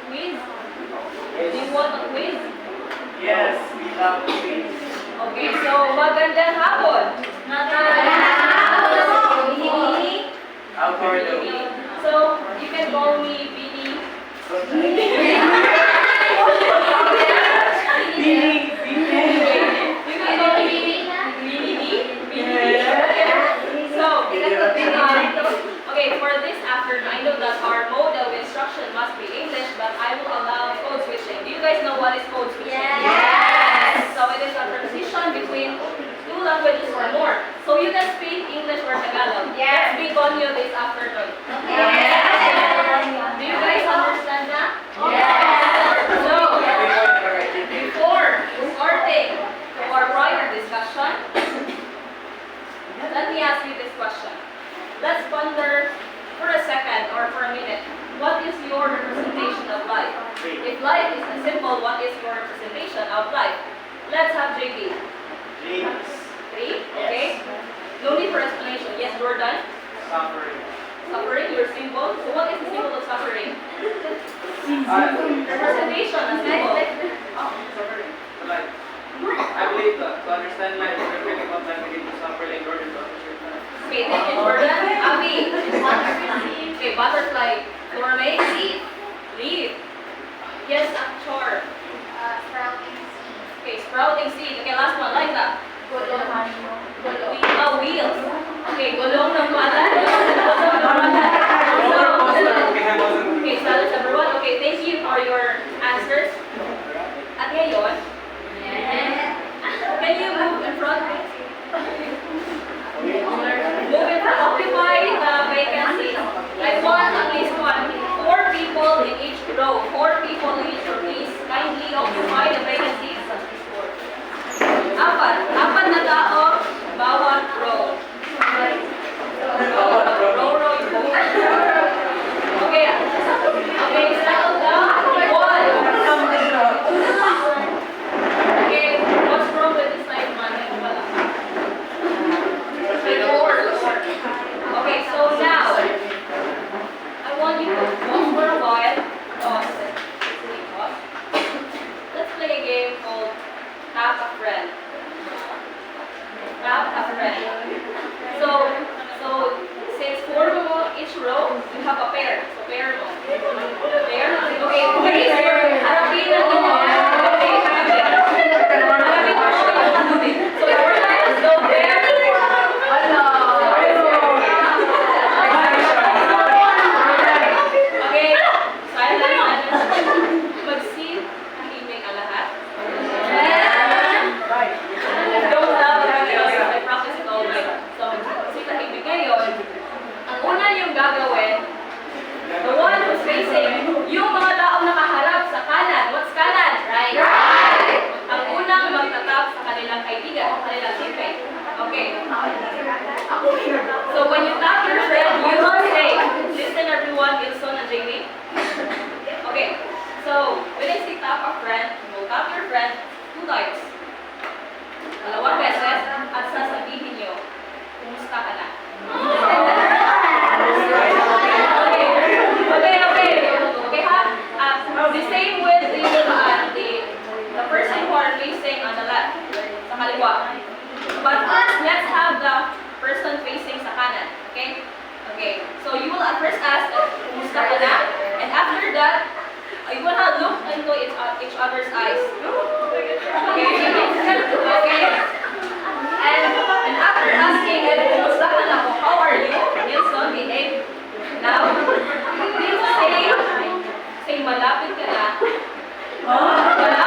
Quiz? Do you want a quiz? Yes, we love quiz. Okay, so magandang hapon. Magandang hapon. How are you? So, you can call me Bini. You can call me Bini. So, okay, for this afternoon, I know that our mode of instruction must be English, but I will allow code switching. Do you guys know what is code switching? Yes! So, it is a transition between two languages or more. So, you can speak English or Tagalog. Yes! Let's be on you this afternoon. Do you guys understand that? Yes! So, before starting our prior discussion, let me ask you this question. Let's ponder for a second or for a minute. What is your representation of life? If life is simple, what is your representation of life? Let's have JB. Dreams. 3, okay? No need for explanation. Yes, Jordan? Suffering. Suffering, you're simple. So what is the symbol of suffering? Representation, a symbol. Suffering. Like, I believe that to understand life, we're really about life, we need to suffer in order to appreciate life. Okay, thank you, Jordan. Abby. Okay, butterfly. Mermaid. Leaf. Yes, Chor. Sprouting seed. Okay, sprouting seed. Okay, last one. Liza. Wheels. Okay, gulong ng mata. Okay, so that's number 1. Okay, thank you for your answers. At ngayon, can you move in front? Move in front. Occupy the vacancy. I want at least 4 people in each row. 4 people in each row. Please kindly occupy the vacancies. 4 na tao, bawat row. Row, yung boat. Okay. Okay, settle down. 1. Okay, what's wrong with this side, man? Okay, 4. Okay, so now, I want you to pause for a while. Pause. Let's play a game called Tap a Friend. Tap a friend. So since 4 mo each row, you have a pair. So pair mo. Pair. Okay, please harapin na mo. Okay, harapin mo. So we're going to go pair. Okay, silence. Mag-see, tahimik ang lahat. Don't laugh because I practice it all night. So, si tahimik ngayon, ang una yung gagawin, the one who's facing, yung mga taong nakaharap sa kanan. What's kanan? Right. Ang unang magtatap sa kanilang kaibigan, kanilang teammate. Okay. So, when you tap your friend, you will say, listen everyone, Wilson and Jamie. Okay. So, when I say tap a friend, you will tap your friend 2 times. 2 beses at sasabihin nyo, kumusta ka na? Okay ha? The same with the person who are facing on the left, sa kaliwa. But let's have the person facing sa kanan. Okay? Okay. So you will at first ask, kumusta ka na? And after that, you will look into each other's eyes. Okay? Okay? And after asking, kumusta ka na? How are you? Wilson, behave. Now, please say malapit ka na. Malapit ka na.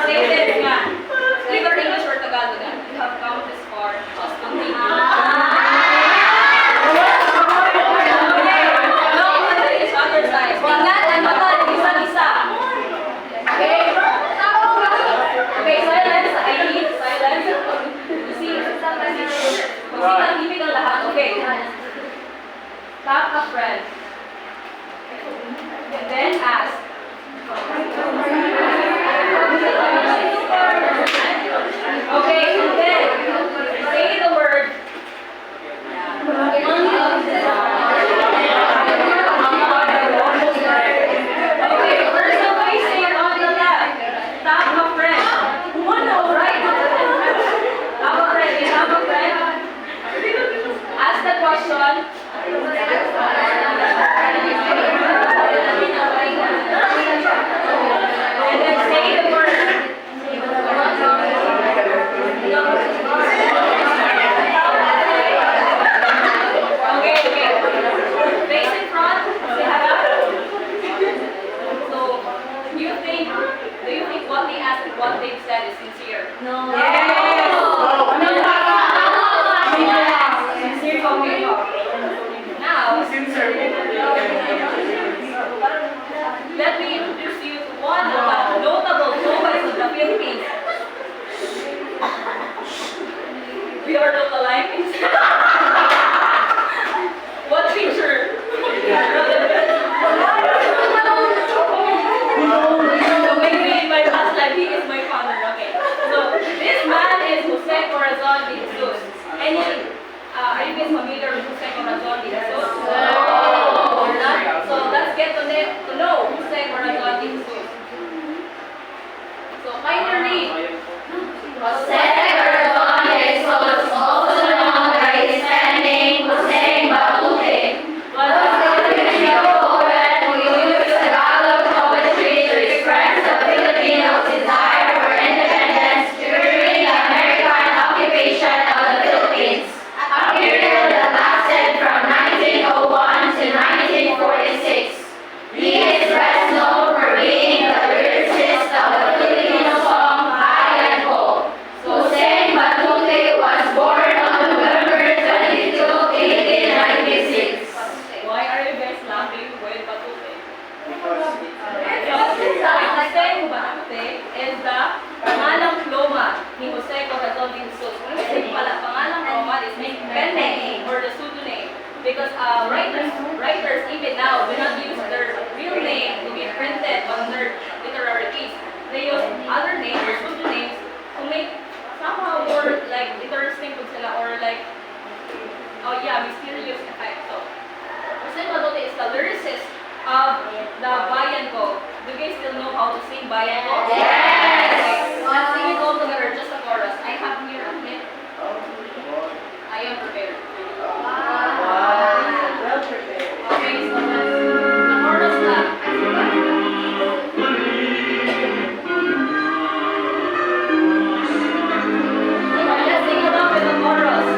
Say this nga. Either English or Tagalog. You have come this far. Just continue. Tap a friend. And then ask. Okay, and then say the word. Okay, person facing on the left. Tap a friend. Right? Have a friend. You have a friend. Ask the question. And then say the word. Okay, okay. Face in front. Say hello. So, do you think what they asked and what they've said is sincere? No. Yes. Sincere. Okay. Now, let me introduce you to one of the notable poets of the Philippines. We are lookalikes. What picture? So maybe in my past life, he is my father. Okay. So this man is Jose Corazon de Jesus. Are you guys familiar with Jose Corazon de Jesus? No. You're not? So let's get to know Jose Corazon de Jesus. So find your name. Jose Corazon de Jesus, also known by his pen name Jose Baute, was a Filipino poet who used Tagalog poetry to express the Filipinos' desire for independence during the American occupation of the Philippines, a period that lasted from 1901 to 1946. He is best known for being the lyricist of the Filipino song Bayan Ko. Jose Baute was born on November 22, 1896. Why are you guys laughing with Batute? Because Jose Batute is the pangalang pluma ni Jose Corazon de Jesus. Kung kasi pala, pangalang pluma is pen name or the pseudonym. Because writers even now do not use their real name to be printed on their literary piece. They use other names or pseudonyms to make somehow more like interesting to sila or like, oh yeah, mysterious effect. So, Jose Batute is the lyricist of the Bayan Ko. Do you guys still know how to sing Bayan Ko? Yes! Okay, let's sing it all together, just a chorus. I have here a hit. I am prepared. well prepared. Okay, so the chorus lang. Okay, let's sing along with the chorus.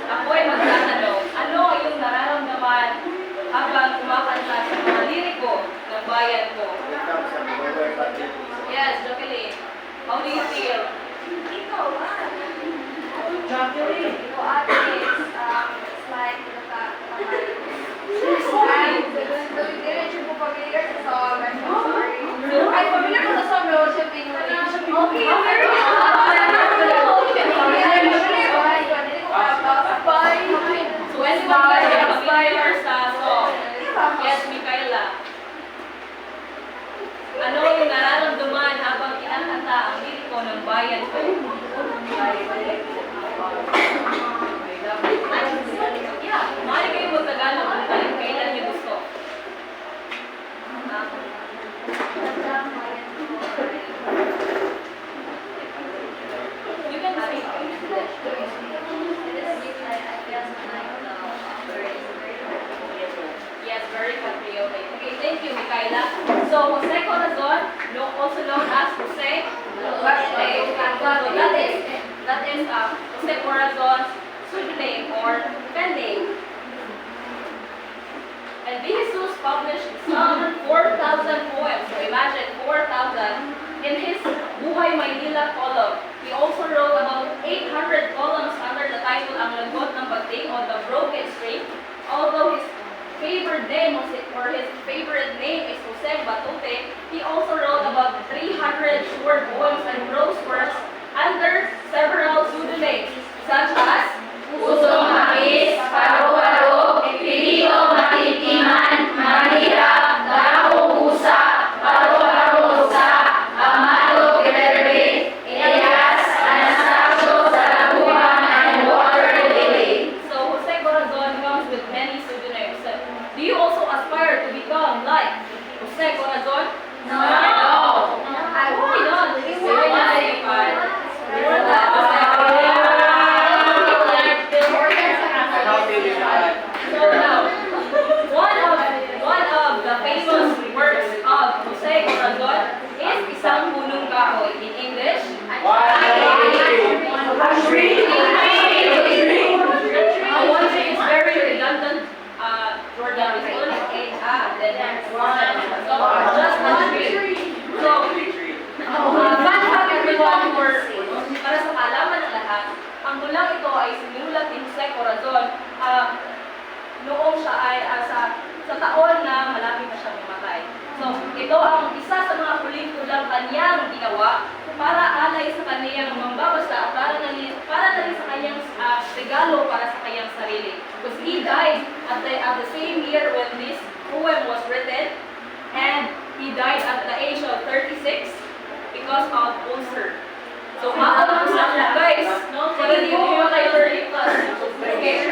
Ako ay magtatanong, ano yung nararamdaman habang kumakanta sa mga liriko ng bayan ko? Yes, Jacqueline. How do you feel? Ikaw, Jacqueline. Ikaw ate is slide to the top. Diretso po pag-iigar sa song. I'm so sorry. Ay, pamilya ko sa song, no? Siyempre, okay, very So anyone here familiar sa song? Yes, Micaela. Ano yung nararamdaman habang kinakanta ang liriko ng bayan ko? Yeah, maaari kayo mag-Tagalog kung kailan niyo gusto. You can say. So Jose Corazon, also known as Jose Duarte. So that is Jose Corazon's pseudonym or pen name. And De Jesus published some 4,000 poems. So imagine 4,000 in his Buhay Maynila column. He also wrote about 800 columns under the title Ang Lagot ng Bagting on the Broken String. Although his favorite name is Jose Batute, he also wrote about 300 short poems and prose works under several pseudonyms such as Pusong Hapis, Paro-Paro, Pilito Matitiman, Mahirap, Darahong Pusa, Paro-Parosa, Amado Guerrero, Elias, Anastasio, Sarabuhan, and Water Lily. So Jose Corazon comes with many pseudonyms. Do you also aspire to become like Jose Corazon? No. Why not? It's very nice. More than Jose How do you add? So now, one of the famous works of Jose Corazon is Isang Punong Kahoy. In English, One tree. one tree is very redundant. Jordan is only then one. So just one tree. So, fun fact everyone para sa kaalaman ng lahat, ang tulang ito ay sinulat ni Jose Corazon noong siya ay sa taon na malapit na siyang mamatay. So, ito ang isa sa mga huling tulang kanyang ginawa para alay sa kanyang mambabasa at para na rin sa kanyang regalo para sa kanyang sarili. Because he died at the same year when this poem was written, and he died at the age of 36 because of ulcer. So, maabot sa siya, guys. Kaya hindi mo kayo 30 plus. Okay?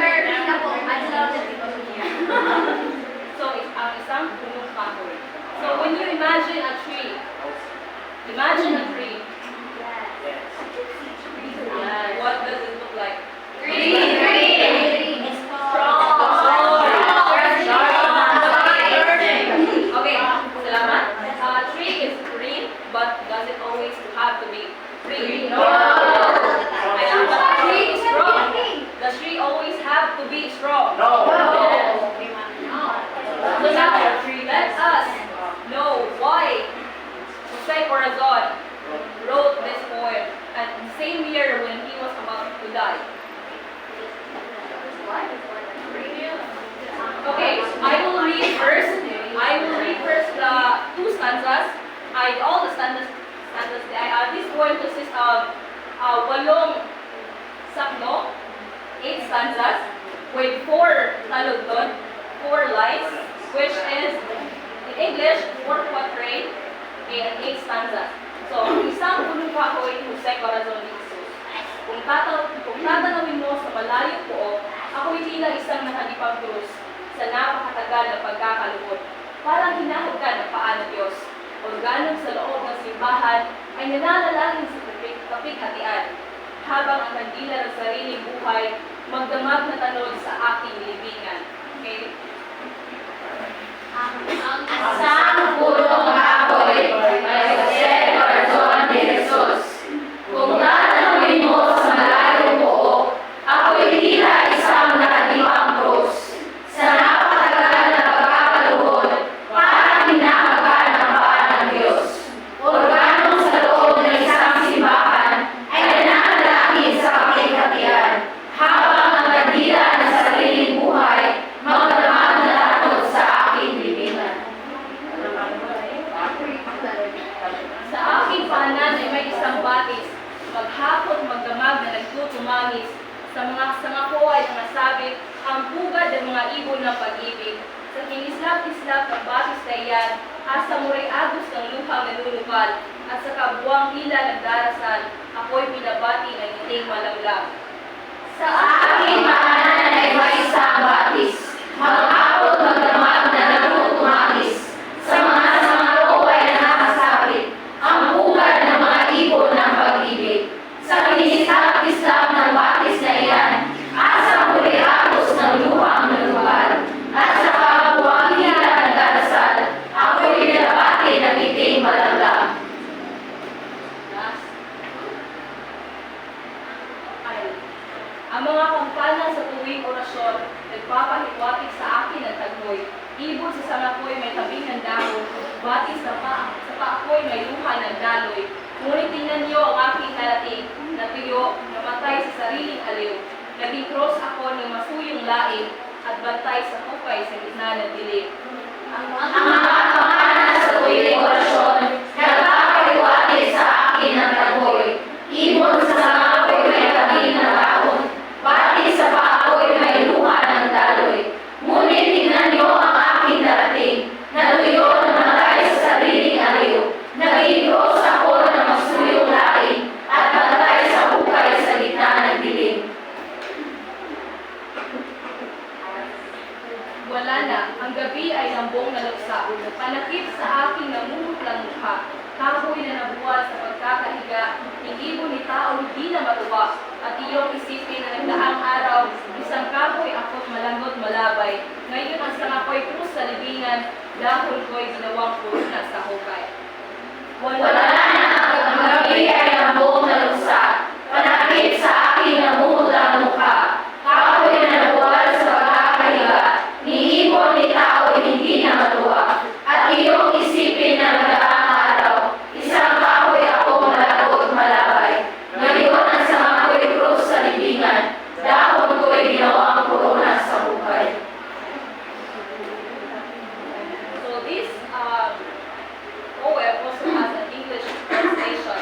So, ang isang punong kahoy. So, when you imagine a tree, what does it look like? Okay, salamat. Tree is green, but does it always have to be green? No. But tree is strong. Does tree always have to be strong? No. So now, let us know why Jose Corazon wrote this poem at the same year when he was about to die. Okay, I will read first the two stanzas. All the stanzas. This poem consists of 8 sakno, 8 stanzas, with 4 taludtod, 4 lines, which is in English 4 quatrain and 8 stanzas. So, isang punong kahoy, Jose Corazon de Jesus. Kung tatanawin mo sa malayo po, ako'y tila isang nakalipang krus sa napakatagal na pagkakalugod. Parang hinahagkan ng paa ng Diyos. Organong sa loob ng simbahan ay nananalangin sa kapighatian, habang ang kandila ng sariling buhay magdamag na tanod sa aking libingan. Okay? Isang punong kahoy, may Jose Corazon de Jesus. Kung tatanawin mo sa malayong buo, ako'y tila isang nakadipang krus. Sa napakatagal na pagkakaluhod, parang hinahagkan ng paa ng Diyos. Organong sa loob ng isang simbahan ay nananalangin sa kapighatian, habang ang kandila ng sariling buhay magdamag na tanod sa aking libingan. Sa aking paanan ay may isang batis, maghapon magdamag na nagtutumangis. Sa mga sanga ko ay nangasabit ang pugad ng mga ibon ng pag-ibig. Sa kinislap-islap ng batis na iyan, asa mo'y agos ng luhang nanunukal, at sa kabuang hila ng darasal, ako'y pinabati ng ngiting malanglang. Sa aking paanan ay may isang batis, maghapon magdamag na nagtutumangis. Sa mga sanga ko ay nakasabit ang pugad ng mga ibon ng pag-ibig. Sa kinislap-islap ng batis na iyan, asa mo'y agos ng luhang nanunukal, at sa kabuang hila ng darasal, ako'y pinabati ng kahoy. Ibon sa sangakoy may tabing ng dahon, bati sa paakoy may luha ng daloy. Ngunit tingnan niyo ang aking narating, na tuyo, namatay sa sariling aliw. Naging cross ako ng masuyong laing, at bantay sa hukay sa gitna ng dilim. Ang mga pangalan sa tuwing orasyon, nagpapaliwanag sa akin ng kahoy. Ibon sa sangakoy may tabing ng dahon, bati sa paakoy may luha ng daloy. Ngunit tingnan niyo ang aking narating, na tuyo namatay sa sariling aliw. Naging cross ako ng masuyong laing, at bantay sa hukay sa gitna ng dilim. Wala na, ang gabi ay lambong na luksa. Panakip sa aking namumutlang mukha. Kahoy na nabuwal sa pagkakahiga. Hindi mo ni tao hindi na matuwa. At iyong isipin na nagdaang araw, isang kahoy ako't malangot malabay. Ngayon ang sangakoy krus sa libingan, dahon ko'y ginawang kuruna sa hukay. Wala na, ang gabi ay lambong na luksa. Panakip sa aking namumutlang mukha. Kahoy na nabuwal sa pagkakahiga. Ni ibon ni tao hindi na matuwa. At iyong isipin na nagdaang araw, isang kahoy ako malagot malabay. Ngayon ang sangakoy krus sa libingan, dahon ko'y ginawang korona sa hukay. So this poem also has an English translation.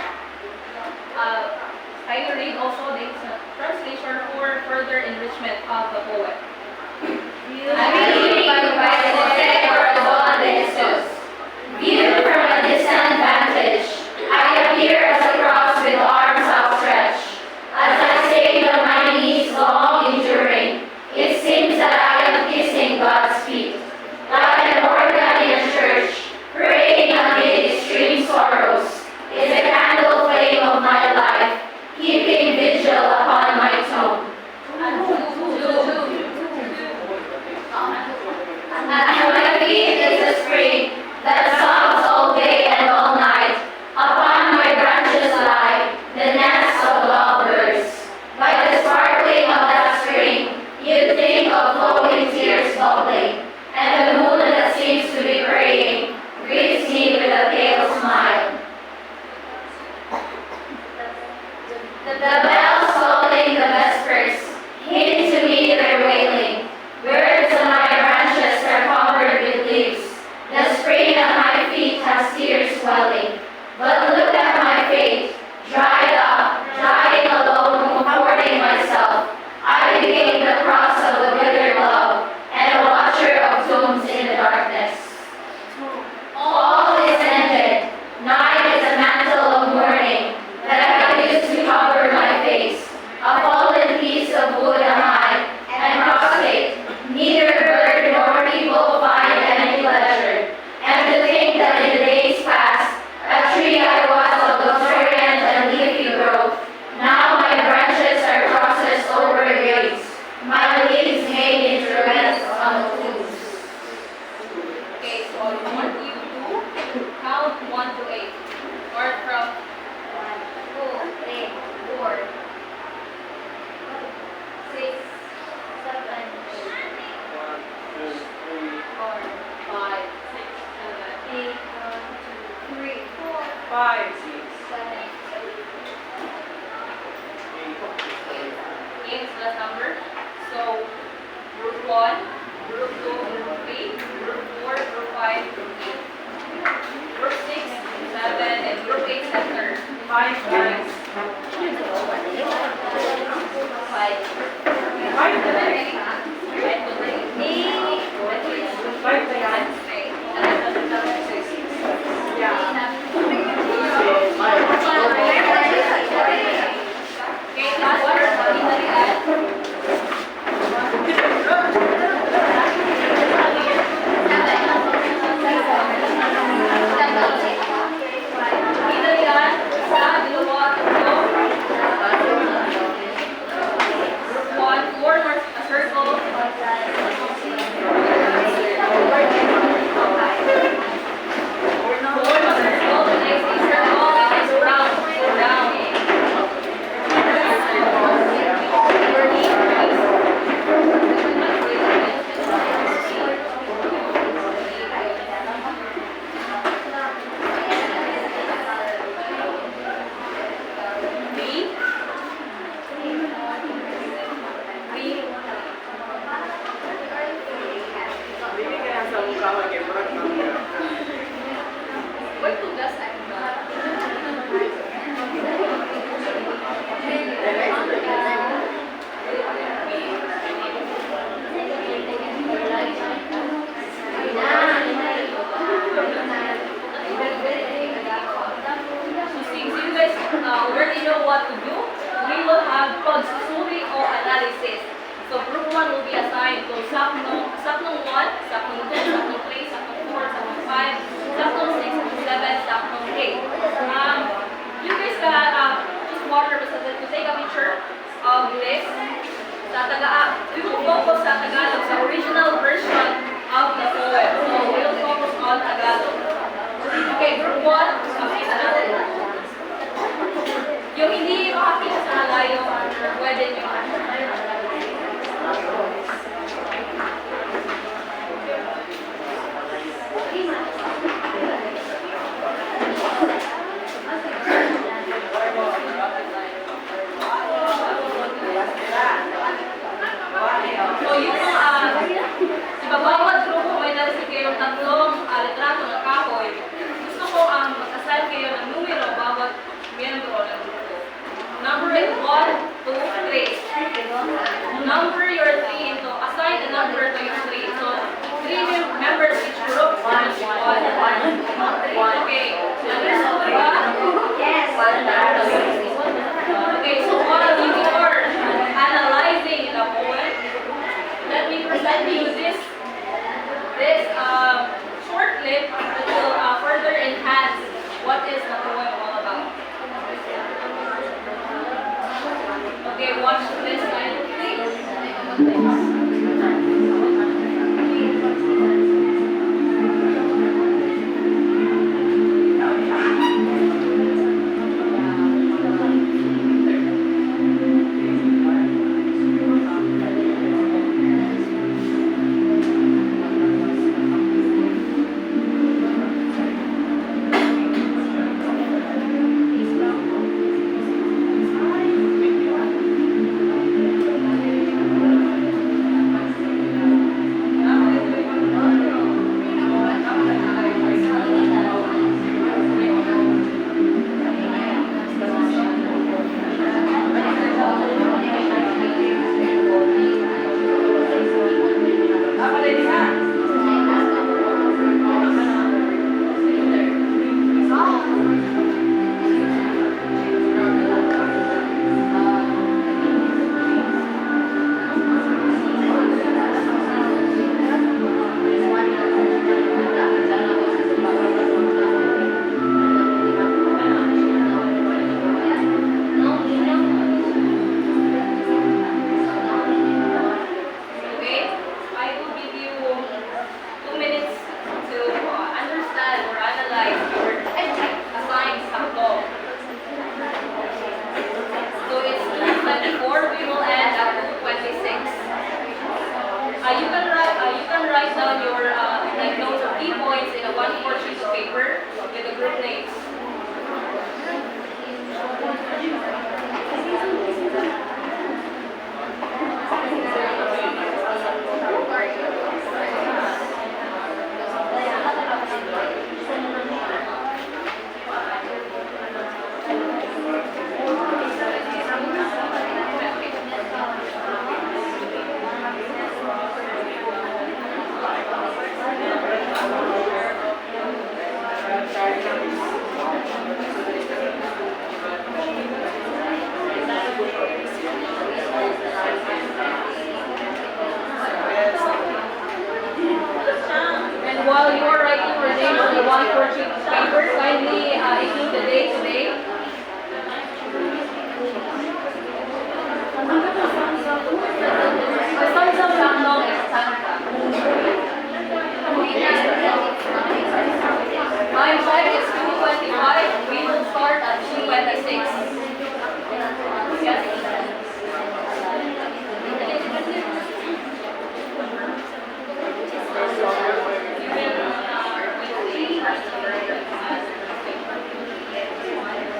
sa mong kahoy kay murag mangga. What tugas ang ba? So since you guys already know what to do, we will have pagsusuri o analysis. So group 1 will be assigned to Saknong 1, Saknong 2, Saknong 3, Saknong 4, Saknong 5, Saknong 6, Saknong 7, Saknong 8. You guys can just water representative to take a picture of this. We will focus sa Tagalog, sa original version of the poem. So we will focus on Tagalog. Okay, group 1, makita natin. Yung hindi makakita sa malayo, pwede nyo. So yung sa bawat grupo may narisip kayong tatlong litrato ng kahoy. Gusto ko mag-assign kayo ng numero bawat miyembro ng grupo. Number is 1, 2, 3. Number your 3 into, assign a number to your 3. So 3 members each group, 1 each 1. Okay, understood ba? Yes. Okay, so while you are analyzing the poem, let me present you this short clip that will further enhance what is the poem all about. Okay, watch this line, please. While you are writing your name on the one-fourth sheet of paper, kindly include the date today. Samsam Samnong is Santa. Time check is 2:25. We will start at 2:26. Yes. You will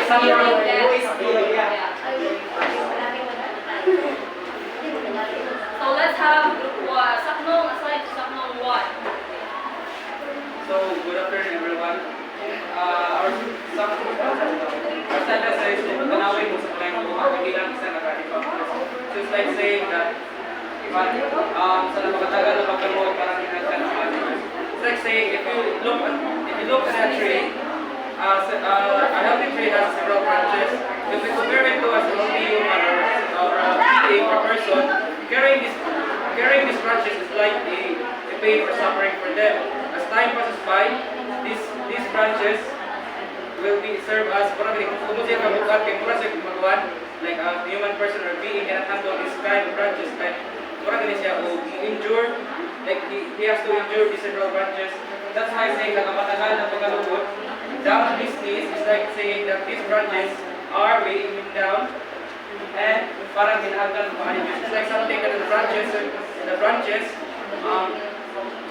fearing death. Yeah. So let's have group 1. Saknong aside to Saknong 1. So, good afternoon everyone. Our sentence says, tanawin mo sa palengke mo, ang bilang isang nakalipa. So it's like saying that, sa napakatagal na pagkaroon, parang hinagkan ng mga. It's like saying, if you look at that tree, a healthy tree has several branches. If we compare it to a healthy human or a being or person, carrying these branches is like a pain or suffering for them. As time passes by, these branches will be served as parang kung siya kabukat kay mura siya kumagawan like a human person or being cannot handle this kind of branches like parang gani siya o injured like he has to endure these several branches. That's why saying na matagal na pagkalugod down on his knees is like saying that these branches are weighing him down and parang ginahagdan mo ani It's like something that the branches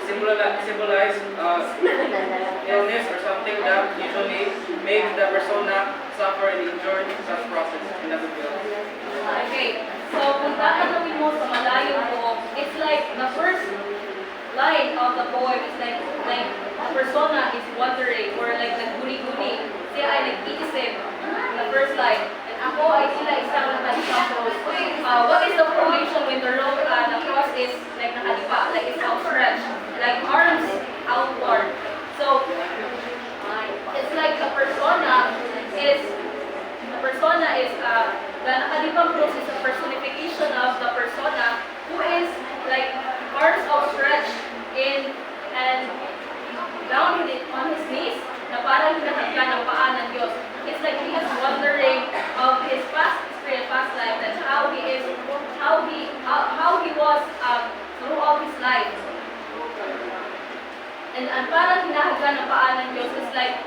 symbolize illness or something that usually makes the persona suffer and endure such process in the field. Okay, so kung tatanungin mo sa malayo mo, it's like the first line of the poem is like the persona is wondering or like nagguni-guni. Siya ay nag-iisip the first line. And ako ay sila isang nakalipa. What is the formation when the cross is like nakalipa, like it's outstretched, like arms outward. So it's like the persona is the nakalipang cross is a personification of the persona who is like arms outstretched in and down on his knees na parang hinahagkan ng paa ng Diyos. It's like he is wondering of his past experience, past life, that's how he was throughout his life. And parang hinahagkan ng paa ng Diyos is like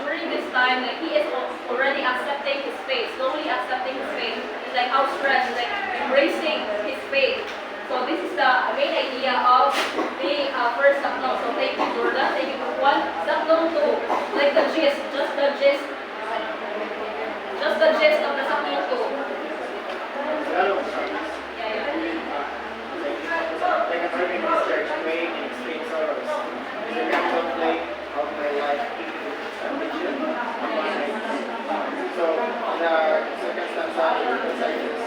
during this time, like he is already accepting his faith, slowly accepting his faith. It's like outstretched, like embracing his faith. So this is the main idea of being first Saknong. So thank you, Jordan. Thank you for 1. Saknong 2, like the gist, just the gist of the Saknong 2. Like a serving in this church, praying in extreme sorrows. In the capital flame of my life, affliction of my life. So, the circumstance inside this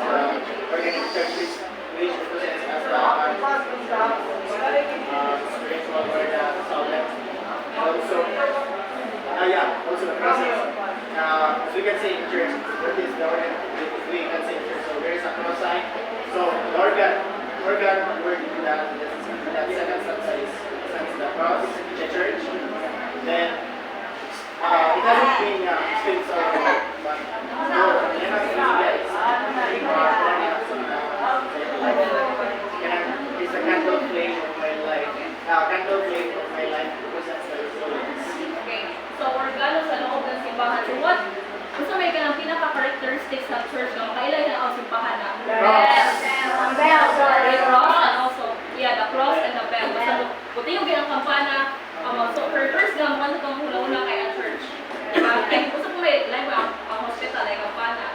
organic church which represents as the spiritual or the solid. And also, also the presence. As we can say in church, what is the organ? We can say in church. So there is a cross sign. So the organ word that second stanza is the cross, the church. Then it hasn't been still so but no, it has been guys. It's a candle flame of my life. Candle flame of my life represents the resilience. Okay, so organo sa loob ng simbahan. So what? Gusto may ka ng pinaka-characteristics ng church no? Kailan na ang simbahan na? Cross. The cross and also, the cross and the bell. Basta buti yung ginang kampana. So first nga, mukha sa itong hula-hula kay ang church. Like, gusto po may like ang hospital, like kampana.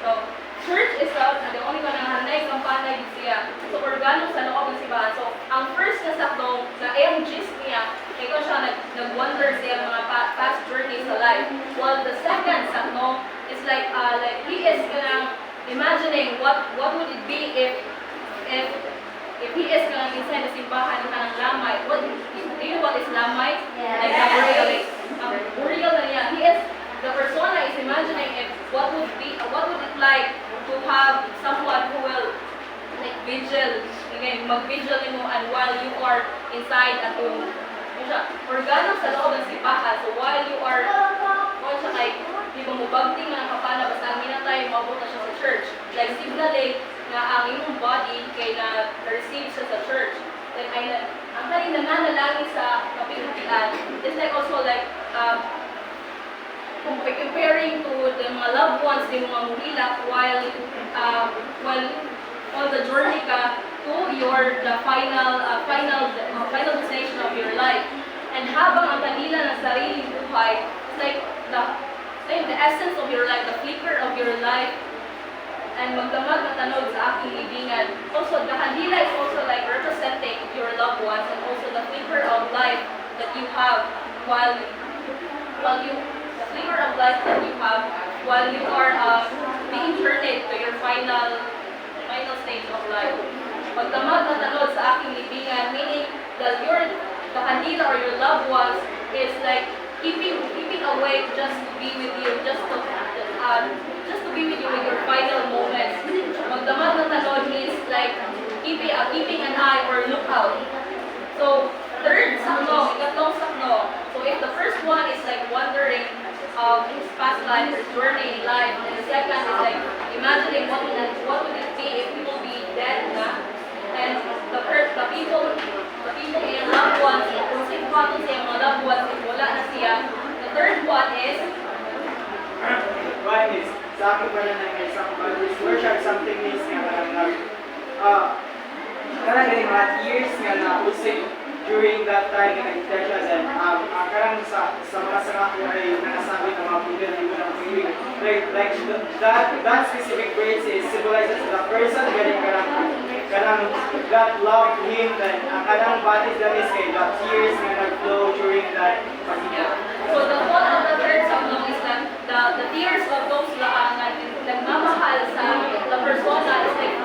So, church is the only one na hanay kampana yung siya. So, organo sa loob ng simbahan. So, ang first na sakdong, na ayang gist niya, ikaw siya nag-wonder siya mga past journey sa life. While the second sakdong is like he is imagining what would it be if he is gonna inside the simbahan ka ng lamay. Do you know what is lamay? Yeah. Like the burial na niya. The persona is imagining what would it like to have someone who will like vigil, again, mag-vigil mo and while you are inside at home. Organo sa loob ng simbahan. So while you are siya kay di ba mubagting na kapana basta ang minatay mabuta siya sa church. Like signaling na ang iyong body kay na-receive siya sa church. Like ang kaning nananalangin sa kapigatian is like also like comparing to the mga loved ones di mga muhilak while on the journey ka to the final destination of your life. And habang ang kanila ng sariling buhay, it's like the essence of your life, the flicker of your life, and magdamag na tanod sa aking libingan. Also, the kandila is also like representing your loved ones and also the flicker of life that you have while the flicker of life that you have while you are being journeyed to your final stage of life. Magdamag na tanod sa aking libingan, meaning that the kandila or your loved ones is like keeping awake just to be with you, just to be with you in your final moments. Magdamag na tanod means like keeping an eye or lookout. So third sakno, ikatlong sakno. So if the first one is like wondering of his past life, his journey in life, and the second is like imagining what would it be if he will be dead na. And the people in your loved ones, kung sino sa mga loved ones, if wala na siya. The third one is sa akin pala na may isang worship something is nga karang mga years nga na usik during that time na nag-intention and karang sa mga sangak ko ay nanasabi ng mga pugyan na yung feeling like that specific words is symbolizes the person getting karang that love him then karang batis that is kay that tears nga nag-flow during that pagkita. so the one of the third sakno is that the tears of those nagmamahal sa the persona is like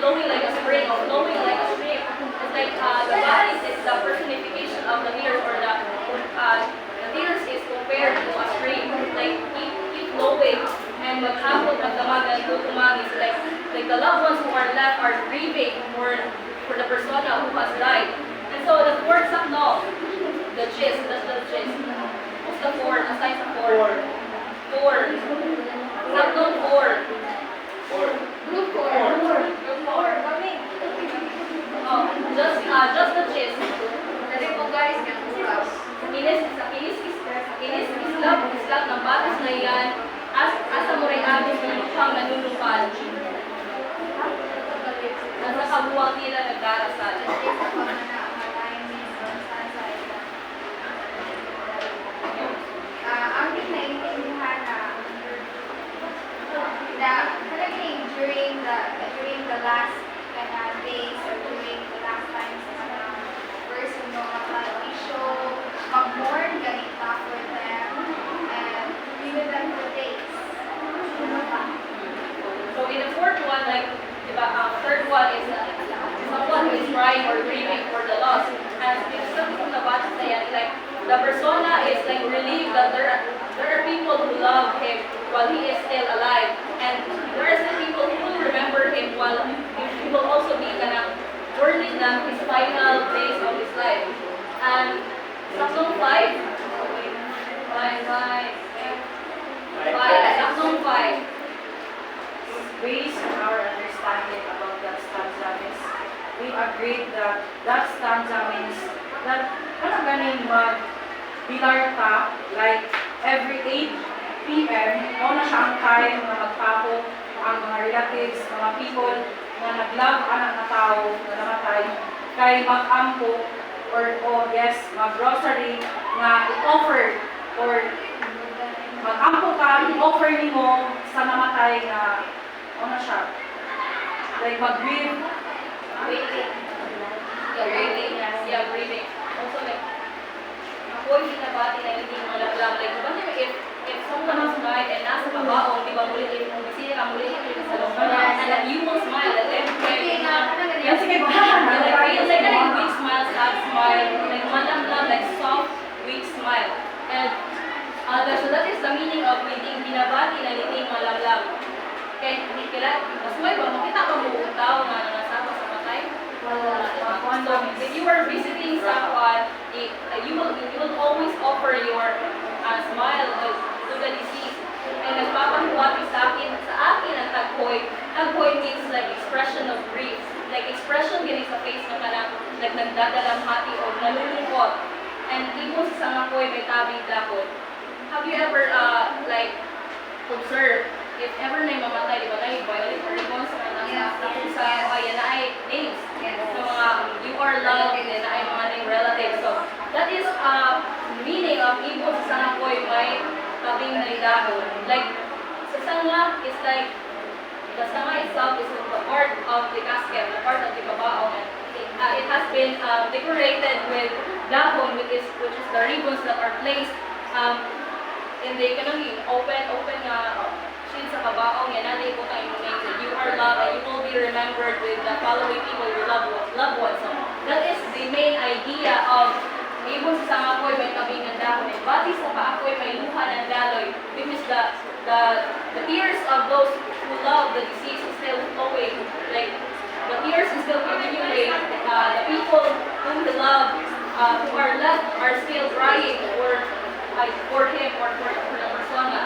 flowing like a spring or flowing like a stream. It's like the body is the personification of the tears or the tears is compared to a stream. Like keep flowing and maghapon magdamagan tutumangis like the loved ones who are left are grieving for the persona who has died. And so the fourth sakno, the gist, that's the gist. What's the four? Aside sa four. Four. Sakno four. Group 4. Group four. Oh, just the gist. Kasi po guys, yung oras. Kinis islap ng batas na yan asa mo rin agos ng lukhang nanunungkal. Nasa kabuwang nila nagdarasal. Ang naintindihan na talagang during the last days or during the last times na person mo mag-show, mag-mourn ganita for them and be with them for days. So in the fourth one, like, diba, third one is someone who is crying or grieving for the loss. And because of the batas na yan, like, the persona is like relieved that there are people who love him while he is still alive. And there are some people who will remember him while he will also be mourning them his final days of his life. And Saknong 5. Saknong 5. Based on our understanding about that stanza means, we agreed that that stanza means that ganing bilarta, like every 8 p.m. na siya ang time na magtapo ang mga relatives, mga people na nag-love anak na tao na namatay, kay mag-ampo or yes, mag-grocery na i-offer or mag-ampo ka, i-offer nimo sa namatay na siya, like mag-grieve. Waiting. Yeah, grieving. Also like, ako yung pinabati na hindi mga laglag. Like, if someone has died and nasa kabaong, di ba muli yung bisita ka muli yung sa looban and that you will smile at every time. Yes, sige ba? Like a weak smile, sad smile, like malamlam, like soft, weak smile. And so that is the meaning of hindi binabati na hindi malamlam. Kaya, mas may ba, makita ka mo utaw na nasama sa patay? So, if you are visiting someone, you will always offer your smile to the deceased. And nagpapahiwati sa akin ang taghoy. Taghoy means like expression of grief. Like expression gini sa face ng kanang like nagdadalamhati o nalulungkot. And ibon sa sangakoy may tabing dakot. Have you ever like observe if ever na mamatay, di ba na yung violent or ribbons sa kaya na ay names. So mga you are loved and then na ay mga name relatives. So that is meaning of ibon sa sangakoy may tabing kaming naidahon. Like, sa sanga is like, the sanga itself is the part of the casket, the part of the babaong. And it has been decorated with dahon, which is the ribbons that are placed in the kanang open sheet sa kabaong. Yan natin ibutang yung name that you are loved and you will be remembered with the following people, your loved ones. So that is the main idea of ibon sa sangapoy may kabingan dahon. And bati sa paapoy may luha ng daloy, which is the tears of those who love the deceased is still flowing. Like, the tears is still continuing. The people whom they love, who are left, are still crying for him or for the persona.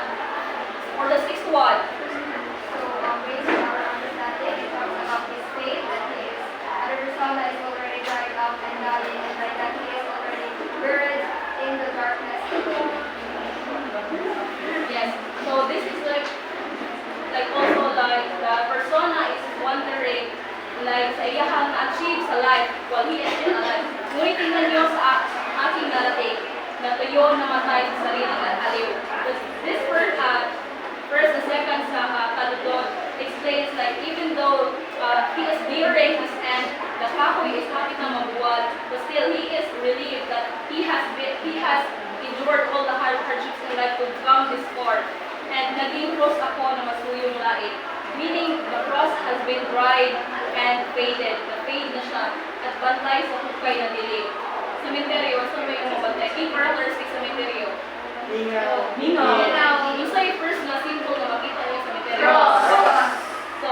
For the sixth one, So, based on our understanding, it talks about his faith, that he is, the persona is already dried up and dying, and like that he is already buried in the darkness. yes. So this is like also like the persona is wondering like sa iyahang achieve sa life while he is still alive. Ngunit tingnan niyo sa aking narating na tuyo namatay sa sarili at aliw. This first and second sa kaludod explains like even though he is nearing his end, the kahoy is happy na mabuwal, but still he is relieved that he has endured all the hardships in life to come this far. And naging cross ako na masuyong laing. Meaning, the cross has been dried and faded. Na-fade na siya at bantay sa hukay na dilim. Cemetery, saan ba yung mabantay? King characteristic cemetery. Mingaw. Mingaw. Yung sa yung first na symbol na makita niyo sa cemetery. Cross. So,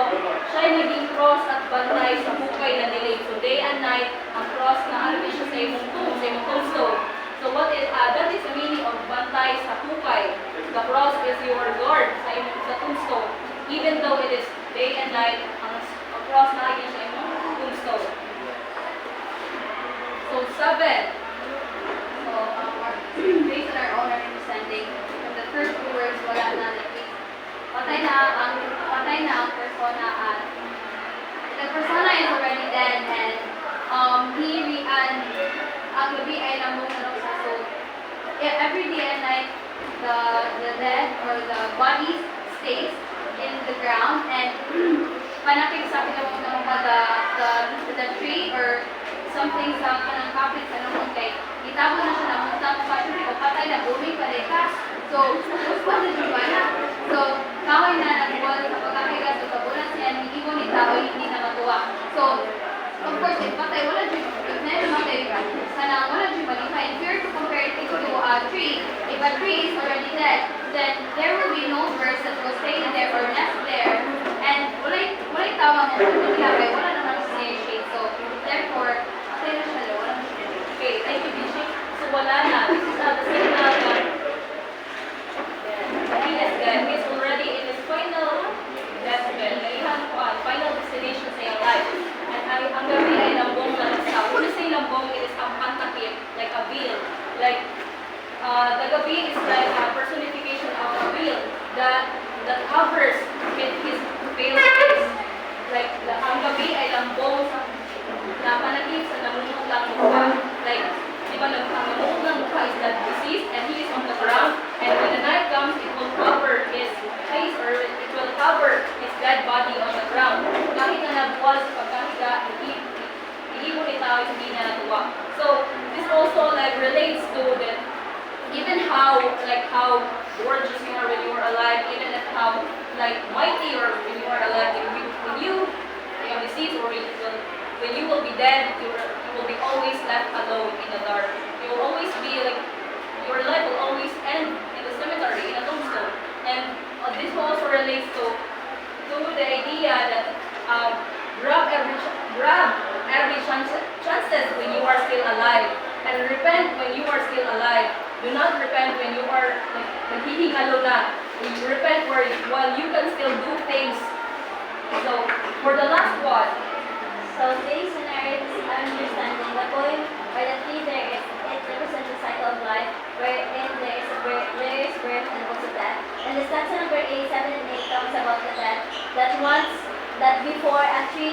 siya ay naging cross at bantay sa hukay na dilim. So, day and night, ang cross na ano siya sa imong tombstone. So, that is the meaning of bantay sa hukay. The cross is your Lord sa tombstone. Even though it is day and night, ang cross na yun sa imong tombstone. So, 7. So, based on our own understanding, from the first two words, wala na patay na ang persona at the persona is already dead and ang gabi ay lambong na sa so every day and night the dead or the body stays in the ground and panakit sa pinamong the tree or something sa kanang kapit sa nung kay itabo na siya na muntang pasyon o patay na booming pa rin ka so what did you na so kahoy na nagbuwal sa pagkakahiga so tabunan siya hindi mo ni tao hindi na matuwa so of course if patay wala dyan if na namatay sana wala dyan malipay if you're to compare it to a tree if a tree is already dead then there will be no birds that will stay in there or nest there and walay tawag mo wala naman siya shade so therefore patay na siya wala na siya. Okay, thank you, Bishop. So, wala na. This is the signal that he is dead. He is already in his final deathbed. Final destination sa iyang life. And ang gabi ay lambong na nagsa. When you say lambong, it is ang pantakip, like a veil. Like, the gabi is like a personification of a veil that covers his veiled face. Like, ang gabi ay lambong sa napanagip sa namumog lang mukha. Like, di ba namumog lang mukha is that deceased and he is on the ground and when the night comes, it will cover his face or it will cover his dead body on the ground. Kahit na nabuwal sa pagkahiga, hindi mo ni tao hindi na natuwa. So, this also like relates to the even how gorgeous you are when you are alive, even at how like mighty or when you are alive, when you are deceased or when you will be dead, you will be always left alone in the dark. You will always be like, your life will always end in the cemetery, in a tombstone. And this also relates to the idea that grab every chances when you are still alive, and repent when you are still alive. Do not repent when you are naghihingalo na. You repent while you can still do things. So, for the last one, So based on our understanding, the coin or the tree there is it represents the cycle of life, wherein there is birth and also death. And the stanza number 8, 7 and 8 talks about the death. That before a tree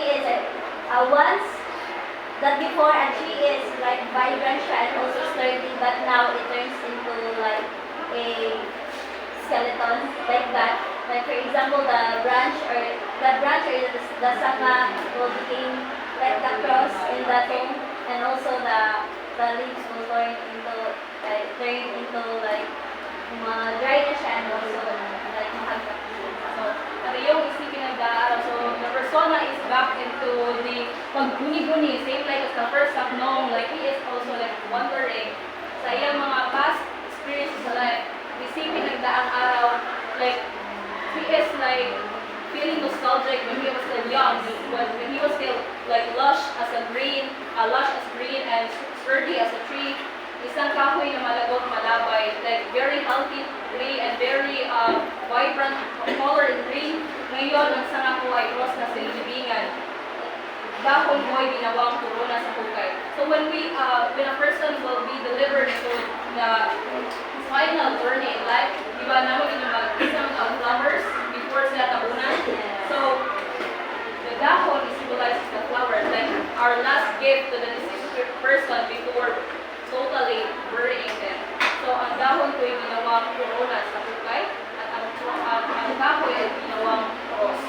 is like vibrant and also sturdy, but now it turns into like a skeleton, like that. Like for example, the sanga will become like the cross in the tomb, and also the leaves will turn into like dry na siya, and also like mahagap. So, ano yung isipin ng daaraw. So, the persona is back into the pagguni-guni, same like as the first Punong, like he is also like wondering sa iyang mga past experiences sa life. Isipin ng daang araw, like, he is like feeling nostalgic when he was still young, when he was still like lush as green and sturdy as a tree. Isang kahoy na malagot malabay, like very healthy tree and very vibrant color in green. Ngayon, ang sanga ko ay cross na silibingan. Dahon mo ay ginawang corona sa hukay. So when a person will be delivered to the final journey in life, di ba naman yung mag-isang flowers before sila tabunan? So, the dahon symbolizes the flowers, like our last gift to the deceased person before totally burying them. So, ang dahon ko ay ginawang corona sa hukay at ang kahoy ay ginawang cross.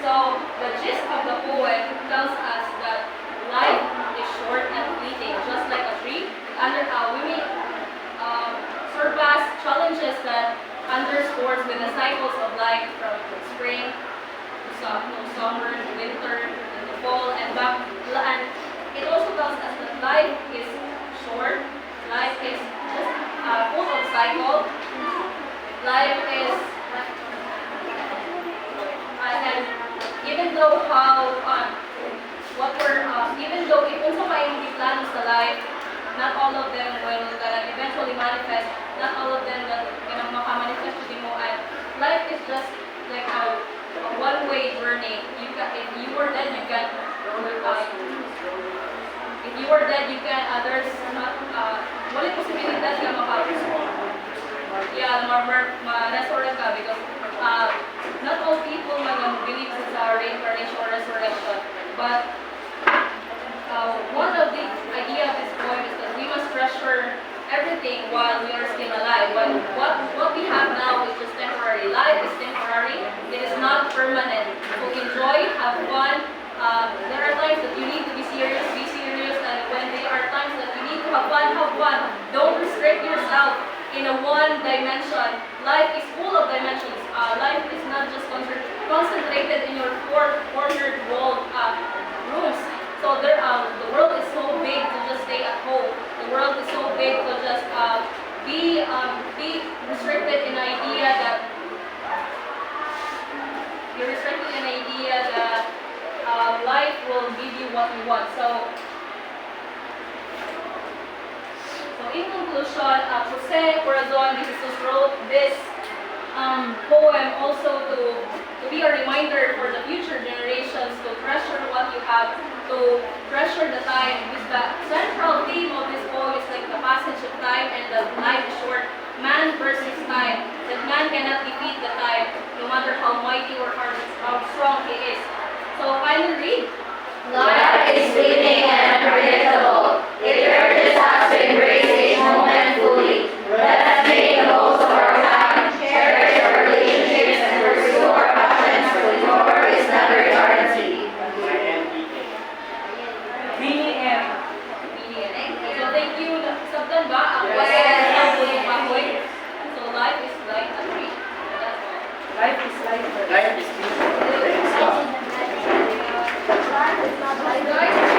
So, the gist of the poem tells us that life is short and fleeting, just like a tree. We may surpass challenges that underscores with the cycles of life from spring to summer to winter to fall and back. And it also tells us that life is short, life is just full of cycle. Life is, and even though even though kung sa may plano sa life, not all of them will eventually manifest. Not all of them that makamanifest to mo. And life is just like a one-way journey. If you were dead, you can. If you were dead, you can. Others not. Wala posibilidad ka resurrect ka because not all people believe sa reincarnation or resurrection. But one of the idea of this poem is that we must treasure everything while we are still alive. But what we have now is just temporary. Life is temporary. It is not permanent. So enjoy, have fun. There are times that you need to be serious, and when there are times that you need to have fun, have fun. Don't restrict yourself in a one dimension. Life is full of dimensions. Life is not just concentrated in your four cornered walled rooms. So the world is so big to just stay at home. The world is so big to just be restricted in idea that you're restricted in idea that life will give you what you want. So in conclusion, Jose Corazon de Jesus wrote this poem also to be a reminder for the future generations to treasure what you have, to treasure the time. Because the central theme of this poem is like the passage of time and that life is short. Man versus time. That man cannot defeat the time, no matter how mighty or how strong he is. So finally read. Life is fleeting and unpredictable.